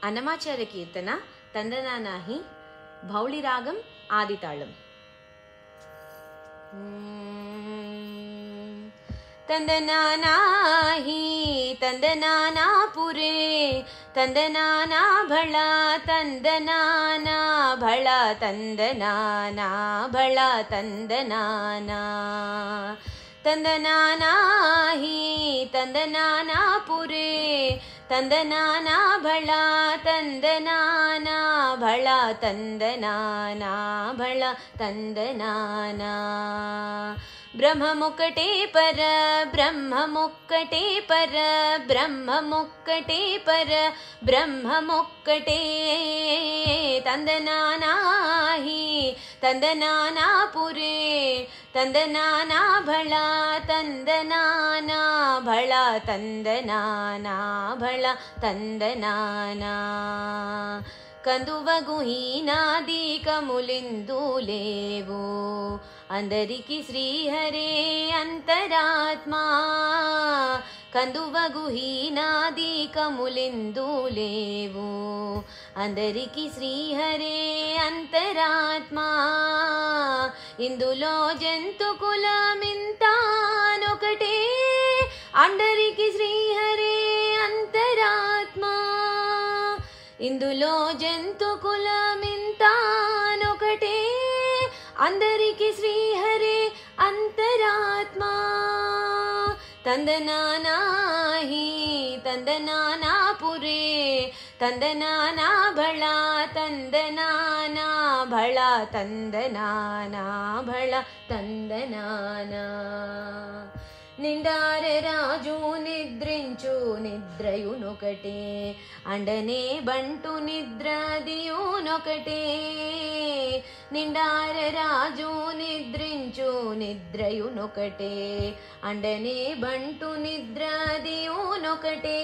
ಅನ್ನಮಾಚಾರ್ಯ ಕೀರ್ತನ ತಂದನಾನಾಹಿ ಭೌಳಿ ರಾಗಂ ಆದಿತಾಳಂ. ತಂದನಾನಾಹಿ ತಂದನಾನಾಪುರೇ ತಂದನಾನಾ ಭಳ ತಂದನಾನಾ ಭಳ ತಂದನಾನಾ ಭಳ ತಂದನಾನಾ ತಂದನಾನಾಹಿ ತಂದನಾನಾಪುರೇ ತಂದನಾನಾ ಭಳ ತಂದನಾನಾ ಭಳ ತಂದನಾನಾ ಭಳ ತಂದನಾನಾ ಬ್ರಹ್ಮ ಮುಕ್ಕಟೇ ಪರ ಬ್ರಹ್ಮ ಮುಕ್ಕಟೇ ಪರ ಬ್ರಹ್ಮ ಮುಕ್ಕಟೇ ಪರ ಬ್ರಹ್ಮ ಮುಕ್ಕಟೇ ತಂದನಾನಾಹಿ ತಂದನಾನಾಪುರೇ ತಂದನಾನಾ ಭಳ ತಂದನಾನಾ ಭಳ ತಂದನಾನಾ ಭಳ ತಂದನಾನಾ కందువగుహీనాది కములిందులేవు అందరికి శ్రీహరే అంతరాత్మా కందువగుహీనాది కములిందులేవు అందరికి శ్రీహరే అంతరాత్మా ఇందులో జంతు కులమింతానొకటే అందరికి శ్రీహరే అంతరాత్మా ఇందులో జంతు కులమింతానొకటే అందరికి శ్రీహరే అంతరాత్మా ತಂದನಾನಾಹಿ ತಂದನಾನಾಪುರೇ ತಂದನಾನಾ ಭಳ ತಂದನಾನಾ ಭಳ ತಂದನಾನಾ ಭಳ ತಂದನಾನಾ నిండారె రాజు నిద్రించు నిద్రయునొకటే అండనే బంటు నిద్రదియునొకటే నిండారె రాజు నిద్రించు నిద్రయునొకటే అండనే బంటు నిద్రదియునొకటే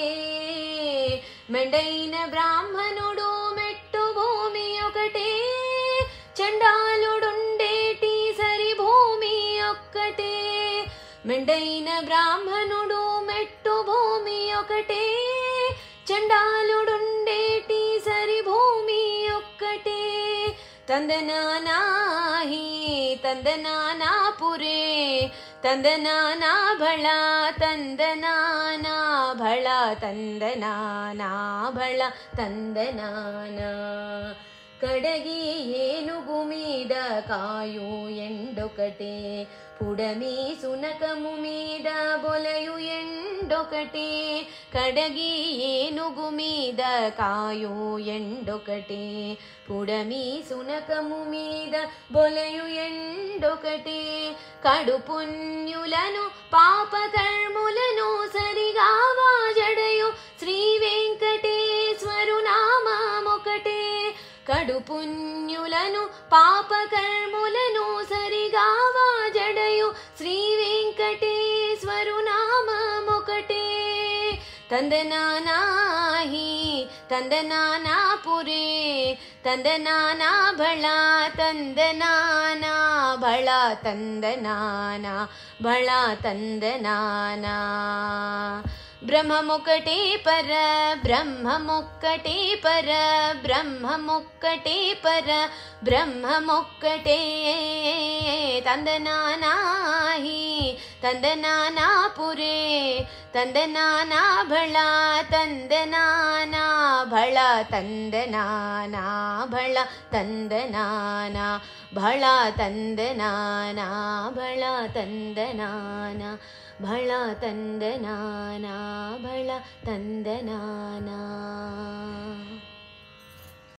మెండైన బ్రాహ్మణుడు మెట్టు భూమి ఒకటే చండాలుడుండేటి సరి భూమి ఒక్కటే మెండైన బ్రాహ్మణుడు మెట్టు భూమి ఒకటే చండాలుడుండేటి సరి భూమి ఒక్కటే ತಂದನಾನಾಹಿ ತಂದನಾನಾಪುರೇ ತಂದನಾನಾ ಭಳ ತಂದನಾನಾ ಭಳ ತಂದನಾನಾ ಭಳ ತಂದನಾನಾ కడగి ఏనుగు మీద కాయు ఎండొకటే పుడమి సునకము మీద బొలయు ఎండొకటే కడగి ఏనుగు మీద కాయు ఎండొకటే పుడమి సునకము మీద బొలయు ఎండొకటే కడు పుణ్యులను పాపకర్ములను సరిగా వాజడయు శ్రీ వెంకటేశ్వరు నామమొకటే కడు పుణ్యులను పాపకర్ములను సరిగా వాజడయు శ్రీ వెంకటేశ్వరు నామమొకటే ತಂದನಾನಾಹಿ ತಂದನಾನಾಪುರೇ ತಂದನಾನಾ ಭಳ ತಂದನಾನಾ ಭಳ ತಂದನಾನಾ ಭಳ ತಂದನಾನಾ ಬ್ರಹ್ಮ ಮುಕ್ಕಟೇ ಪರ ಬ್ರಹ್ಮ ಮುಕ್ಕಟೇ ಪರ ಬ್ರಹ್ಮ ಮುಕ್ಕಟೇ ಪರ ಬ್ರಹ್ಮ ಮುಕ್ಕಟೇ ತಂದನಾನಾಹಿ ತಂದನಾನಾಪುರೇ ತಂದನಾನಾ ಭಳ ತಂದನಾನಾ ಭಳ ತಂದನಾನಾ ಭಳ ತಂದನಾನಾ ಭಳ ತಂದನಾನಾ ಭಳ ತಂದನಾನಾ ಭಳ ತಂದನಾನಾ ಭಳ ತಂದನಾನಾ.